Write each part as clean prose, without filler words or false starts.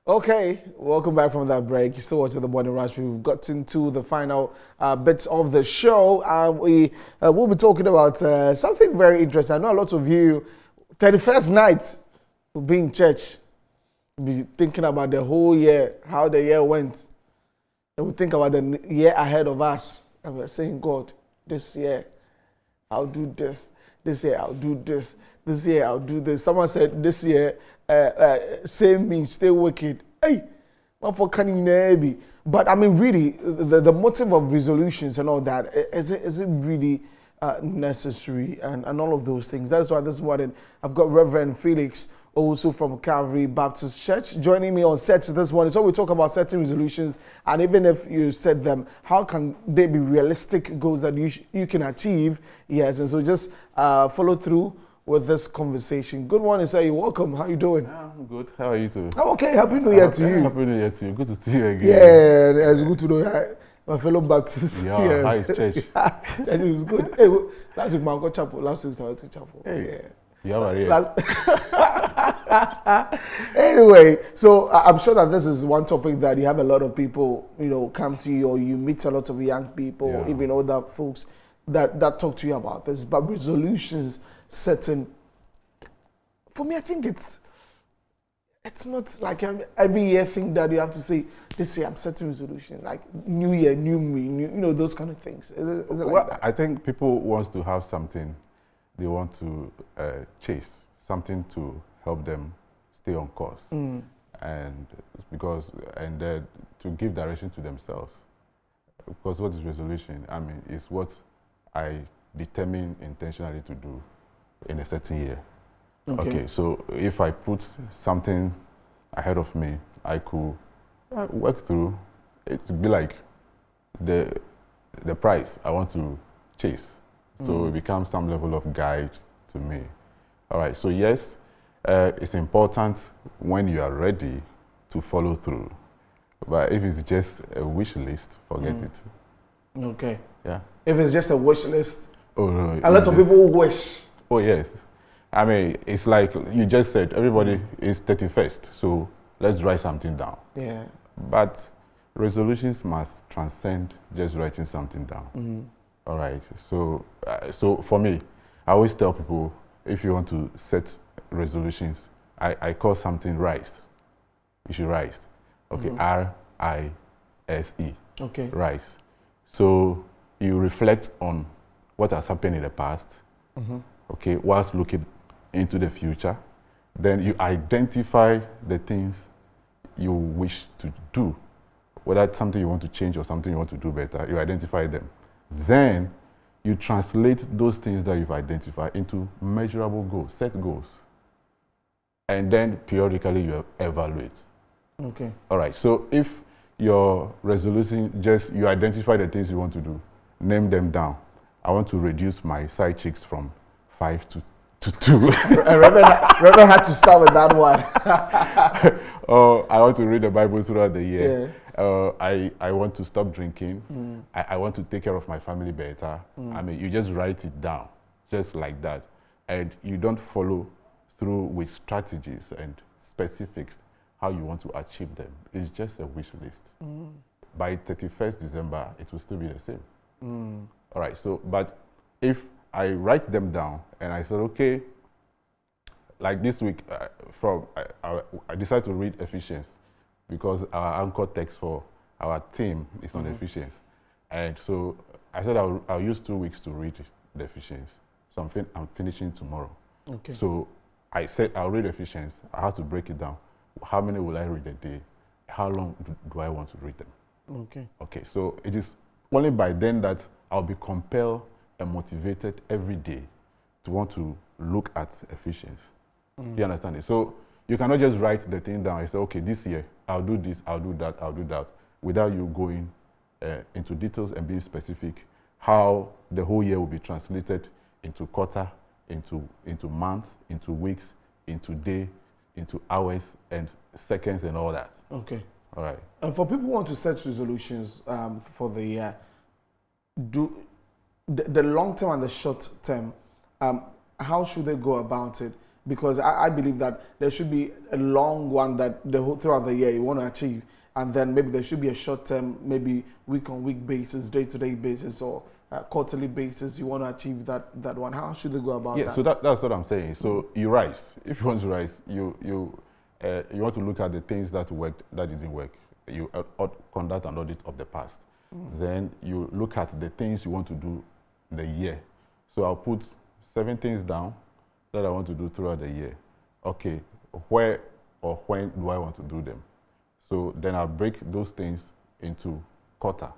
Okay, welcome back from that break. You're still watching the Morning Rush. We've got into the final bits of the show. We will be talking about something very interesting. I know a lot of you, 31st night, will be in church, will be thinking about the whole year, how the year went. And we think about the year ahead of us. And we're saying, God, this year, I'll do this. This year, I'll do this. This year, I'll do this. Someone said, this year, same me, stay wicked. Hey, what for cunning maybe? But I mean, really, the motive of resolutions and all that, is it really necessary and all of those things? That's why this morning I've got Reverend Felix, also from Calvary Baptist Church, joining me on set this morning. So we talk about setting resolutions, and even if you set them, how can they be realistic goals that you can achieve? Yes, and so just follow through with this conversation. Good morning, sir. You're welcome. How you doing? I'm good. How are you too? I'm okay. Happy New Year to you. Happy New Year to you. Good to see you again. Yeah, it's good to know my fellow Baptists. Yeah, how is church? Church is good. Hey, last week, I got chapel. Last week, I went to chapel. Hey, yeah. You have a rest. Anyway, so I'm sure that this is one topic that you have a lot of people, come to you, or you meet a lot of young people, even older folks that talk to you about this. But resolutions setting, for me, I think it's not like every year thing that you have to say, this year I'm setting resolution, like new year, new me, those kind of things. Is it like that? I think people want to have something they want to chase, something to help them stay on course, and to give direction to themselves. Because what is resolution? I mean, it's what I determine intentionally to do in a certain year. Okay, so if I put something ahead of me, I could work through it to be like the price I want to chase. So it becomes some level of guide to me. All right, so yes, it's important when you are ready to follow through. But if it's just a wish list, forget it. Okay. Yeah. If it's just a wish list, oh no, a lot of people wish. Oh yes. I mean, it's like you just said, everybody is 31st, so let's write something down. Yeah. But resolutions must transcend just writing something down. All right, so for me, I always tell people, if you want to set resolutions, I call something RISE. You should RISE. Okay, RISE. Okay. RISE. So you reflect on what has happened in the past, okay, whilst looking into the future. Then you identify the things you wish to do, whether it's something you want to change or something you want to do better, you identify them. Then you translate those things that you've identified into measurable goals, set goals. And then periodically you evaluate. Okay. All right, so if your resolution you identify the things you want to do, name them down. I want to reduce my side chicks from 5 to 2. Reverend had to start with that one. Oh, I want to read the Bible throughout the year. Yeah. I want to stop drinking. I want to take care of my family better. I mean, you just write it down, just like that. And you don't follow through with strategies and specifics, how you want to achieve them. It's just a wish list. By 31st December, it will still be the same. All right, so, but if I write them down and I said, okay, like this week, I decided to read Ephesians, because our anchor text for our theme is on Ephesians. And so I said I'll use 2 weeks to read the Ephesians. So I'm finishing tomorrow. Okay. So I said I'll read Ephesians. I have to break it down. How many will I read a day? How long do I want to read them? Okay. Okay, so it is only by then that I'll be compelled and motivated every day to want to look at Ephesians. You understand it? So you cannot just write the thing down and say, okay, this year I'll do this, I'll do that, I'll do that, without you going into details and being specific how the whole year will be translated into quarter, into months, into weeks, into day, into hours and seconds and all that. Okay. All right. And for people who want to set resolutions for the year, do the long term and the short term, how should they go about it? because I believe that there should be a long one that throughout the year you want to achieve, and then maybe there should be a short term, maybe week on week basis, day to day basis, or quarterly basis. You want to achieve that one. How should they go about that? Yeah, so that's what I'm saying. So you rise. If you want to rise, you want to look at the things that worked, that didn't work. You conduct an audit of the past. Then you look at the things you want to do in the year. So I'll put 7 things down that I want to do throughout the year. Okay, where or when do I want to do them? So then I'll break those things into quarter.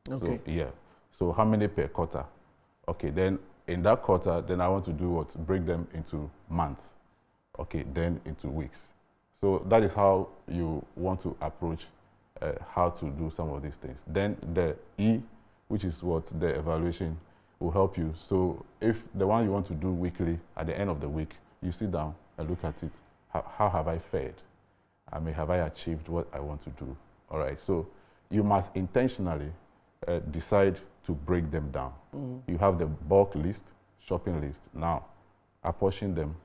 Okay. So, yeah. So how many per quarter? Okay, then in that quarter, then I want to do what? Break them into months. Okay, then into weeks. So that is how you want to approach how to do some of these things. Then the E, which is what the evaluation, will help you. So if the one you want to do weekly, at the end of the week, you sit down and look at it. How have I fared? I mean, have I achieved what I want to do? All right, so you must intentionally decide to break them down. You have the bulk list, shopping list. Now, apportion them,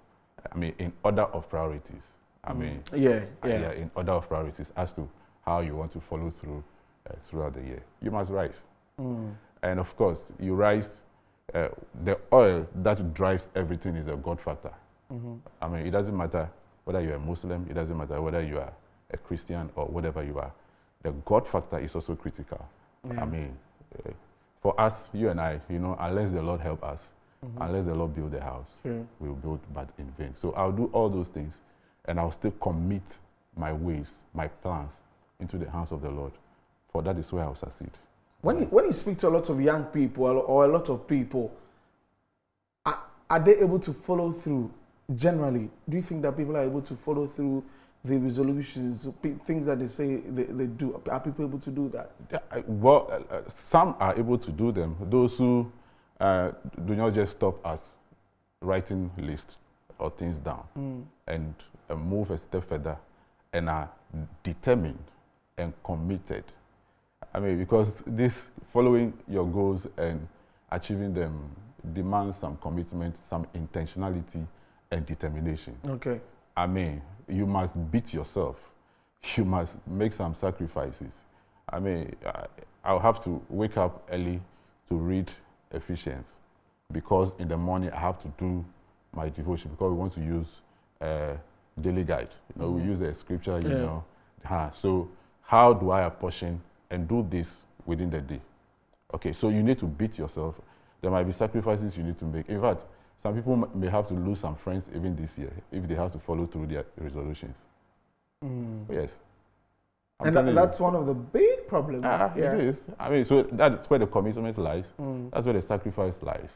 I mean, in order of priorities. I mean, in order of priorities as to how you want to follow through throughout the year. You must rise. And of course, you rise, the oil that drives everything is a God factor. I mean, it doesn't matter whether you're a Muslim, it doesn't matter whether you are a Christian or whatever you are. The God factor is also critical. I mean, for us, you and I, you know, unless the Lord help us, unless the Lord build the house, we'll build but in vain. So I'll do all those things, and I'll still commit my ways, my plans into the hands of the Lord. For that is where I'll succeed. When you speak to a lot of young people or a lot of people, are they able to follow through? Generally, do you think that people are able to follow through the resolutions, things that they say they do? Are people able to do that? Yeah, well, some are able to do them. Those who do not just stop at writing list or things down and move a step further and are determined and committed. I mean, because this following your goals and achieving them demands some commitment, some intentionality, and determination. Okay. I mean, you must beat yourself. You must make some sacrifices. I mean, I'll have to wake up early to read Ephesians because in the morning I have to do my devotion because we want to use daily guide. You know, we use a scripture, you know. So how do I apportion and do this within the day? Okay, so you need to beat yourself. There might be sacrifices you need to make. In fact, some people may have to lose some friends even this year if they have to follow through their resolutions. Yes. And that's one of the big problems. It is. I mean, so that's where the commitment lies. That's where the sacrifice lies.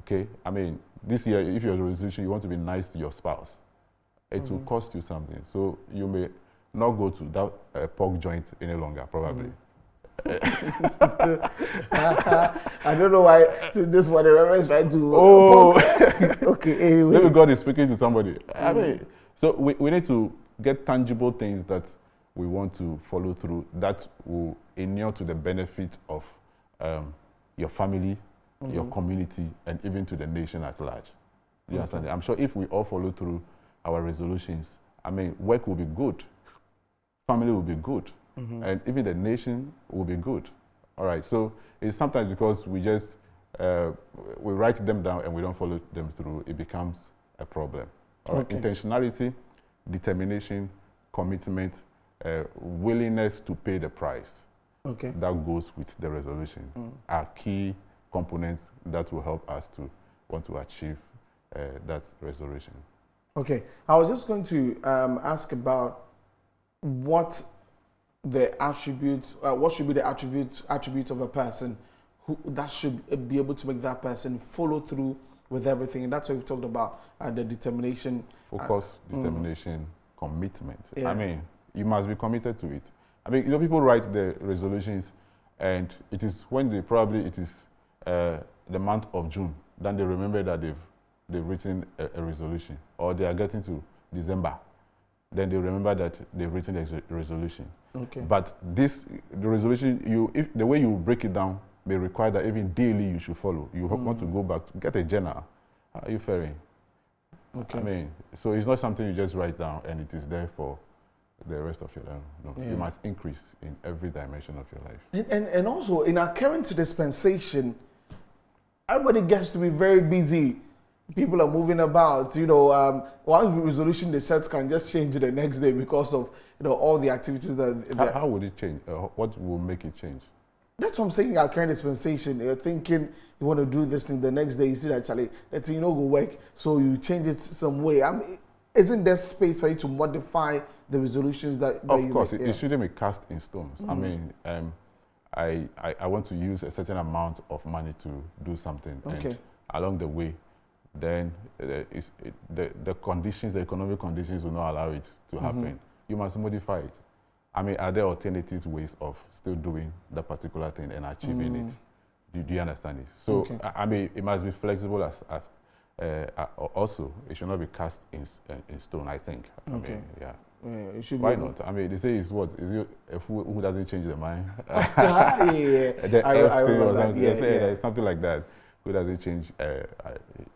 Okay? I mean, this year, if you have a resolution, you want to be nice to your spouse. It will cost you something. So you may not go to that pork joint any longer, probably. I don't know why this one the Reverend is trying to. Okay, anyway. Maybe God is speaking to somebody. I mean, so we need to get tangible things that we want to follow through that will inure to the benefit of your family, your community, and even to the nation at large. You understand? I'm sure if we all follow through our resolutions, I mean, work will be good, family will be good. And even the nation will be good. All right, so it's sometimes because we just, we write them down and we don't follow them through, it becomes a problem. All right, intentionality, determination, commitment, willingness to pay the price that goes with the resolution are key components that will help us to want to achieve that resolution. Okay, I was just going to ask about what the attributes, what should be the attributes of a person that should be able to make that person follow through with everything. And that's what we've talked about, the determination. Focus, determination, commitment. I mean, you must be committed to it. I mean, you know, people write the resolutions and it is when it is the month of June, then they remember that they've written a resolution, or they are getting to December, then they remember that they've written a resolution. Okay. But the resolution, if the way you break it down may require that even daily you should follow. You want to go back to get a journal. How are you faring? Okay. I mean, so it's not something you just write down and it is there for the rest of your life. No, Yeah. you must increase in every dimension of your life. And also in our current dispensation, everybody gets to be very busy. People are moving about. One resolution they set can just change the next day because of all the activities that. How would it change? What will make it change? That's what I'm saying. Our current dispensation, you're thinking you want to do this thing. The next day you see that actually that thing go work, so you change it some way. Isn't there space for you to modify the resolutions that Of you course, make? it shouldn't be cast in stones. I mean, I want to use a certain amount of money to do something, Okay. and along the way, then the conditions, the economic conditions will not allow it to happen. You must modify it. I mean, are there alternative ways of still doing that particular thing and achieving it? Do you understand it? So, Okay. I mean, it must be flexible also, it should not be cast in stone, I think. I Okay. mean, yeah. Yeah, it should Why be not? I mean, they say it's what? Is it a fool who doesn't change their mind? yeah. The I F thing remember or that. something. Yeah, They say yeah. there's something like that. Who doesn't change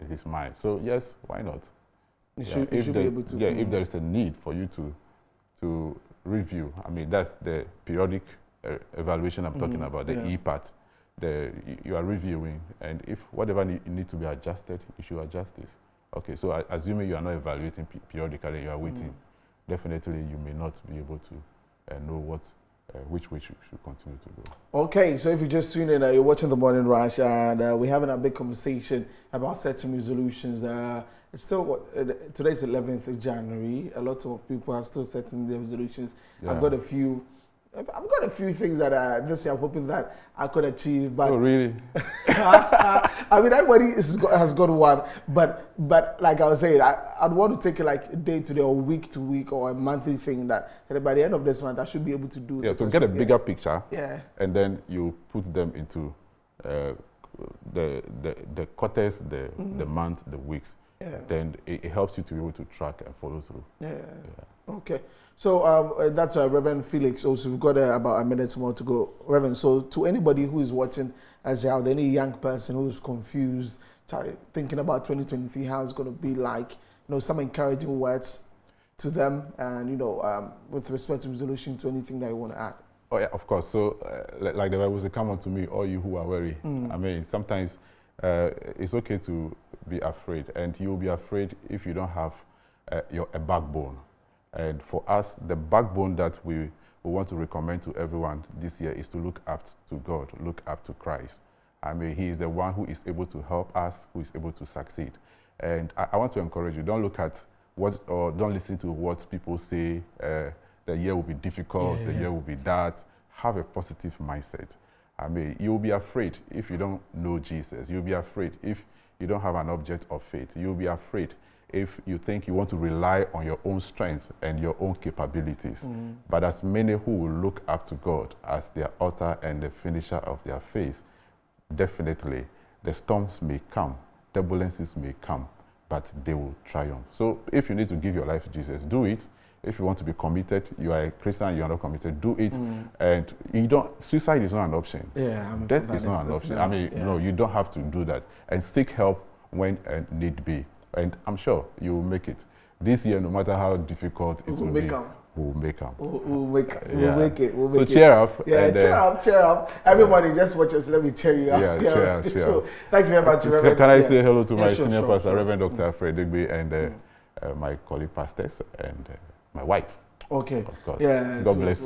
his mind? So yes, why not? You Yeah, should, you should be able to. Yeah, if there is a need for you to review, I mean that's the periodic evaluation I'm talking about, the yeah. E part. You are reviewing, and if whatever need to be adjusted, you should adjust this. Okay, so assuming you are not evaluating periodically, you are waiting. Definitely, you may not be able to know which way you should continue to go. Okay, so if you just tuned in, you're watching The Morning Rush, and we're having a big conversation about setting resolutions. It's still, today's 11th of January. A lot of people are still setting their resolutions. Yeah. I've got a few things that this year I'm hoping that I could achieve. But Oh, really? I mean, everybody has got one. But like I was saying, I'd want to take it like day to day or week to week or a monthly thing that by the end of this month I should be able to do. Yeah, this. so get a bigger picture, Yeah. and then you put them into the quarters, the month, the weeks. Yeah. Then it helps you to be able to track and follow through. Yeah. Okay. So that's Reverend Felix. Also, we've got about a minute more to go, Reverend. So to anybody who is watching, as out any young person who is confused, thinking about 2023, how it's going to be like, some encouraging words to them, and with respect to resolution, to anything that you want to add. Oh yeah, of course. So like the Bible says, come unto me, all you who are weary. I mean, sometimes it's okay to be afraid, and you'll be afraid if you don't have a backbone. And for us, the backbone that we want to recommend to everyone this year is to look up to God, look up to Christ. I mean, He is the one who is able to help us, who is able to succeed. And I want to encourage you, don't look at don't listen to what people say, the year will be difficult, the year will be that. Have a positive mindset. I mean, you'll be afraid if you don't know Jesus. You'll be afraid if you don't have an object of faith. You'll be afraid if you think you want to rely on your own strength and your own capabilities. But as many who will look up to God as their author and the finisher of their faith, definitely the storms may come, turbulences may come, but they will triumph. So if you need to give your life to Jesus, do it. If you want to be committed, you are a Christian, you are not committed, do it. And suicide is not an option. Yeah, Death is not an option. I mean, no, you don't have to do that. And seek help when need be. And I'm sure you will make it. This year, no matter how difficult it will be, we'll make them. We'll make it. So cheer up. Yeah, and, cheer up. Everybody, just watch us. Let me cheer you up. Yeah, cheer up. Thank you very much, Reverend. Can I say hello to my senior pastor, sure. Reverend Dr. Fred Digby, and my colleague pastors, and my wife. Okay. Of course. Yeah. God bless you.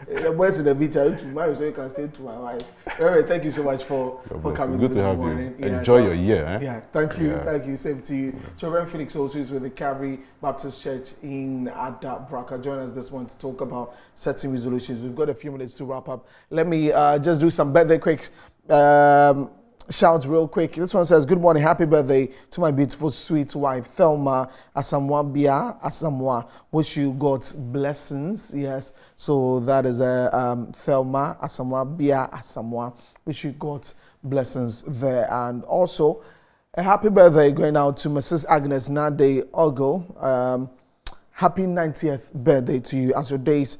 The boys in the beach are to marry, so you can say to my wife. Reverend, thank you so much for coming Good this to have morning. you. Enjoy your year. Eh? Yeah, thank you. Thank you. Same to you. So Reverend Felix also is with the Calvary Baptist Church in Ada Braka. Join us this morning to talk about setting resolutions. We've got a few minutes to wrap up. Let me just do some birthday quick shouts real quick. This one says, good morning, happy birthday to my beautiful sweet wife Thelma Asamoah Bia Asamoah. Wish you God's blessings. Yes, so that is Thelma Asamoah Bia Asamoah. Wish you God's blessings there. And also a happy birthday going out to Mrs. Agnes Nade Ogo. Happy 90th birthday to you as your days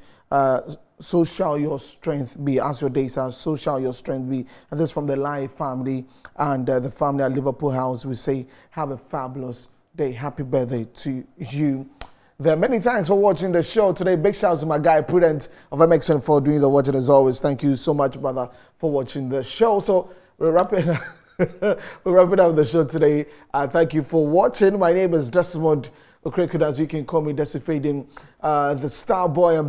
so shall your strength be. As your days are, so shall your strength be. And this is from the Live family and the family at Liverpool House. We say, have a fabulous day. Happy birthday to you. There are many thanks for watching the show today. Big shout out to my guy Prudent of MX24 doing the watching as always. Thank you so much, brother, for watching the show. So we're wrapping up. We're wrapping up the show today. Thank you for watching. My name is Desmond Okrekuda, as you can call me, Desi Fading, the star boy.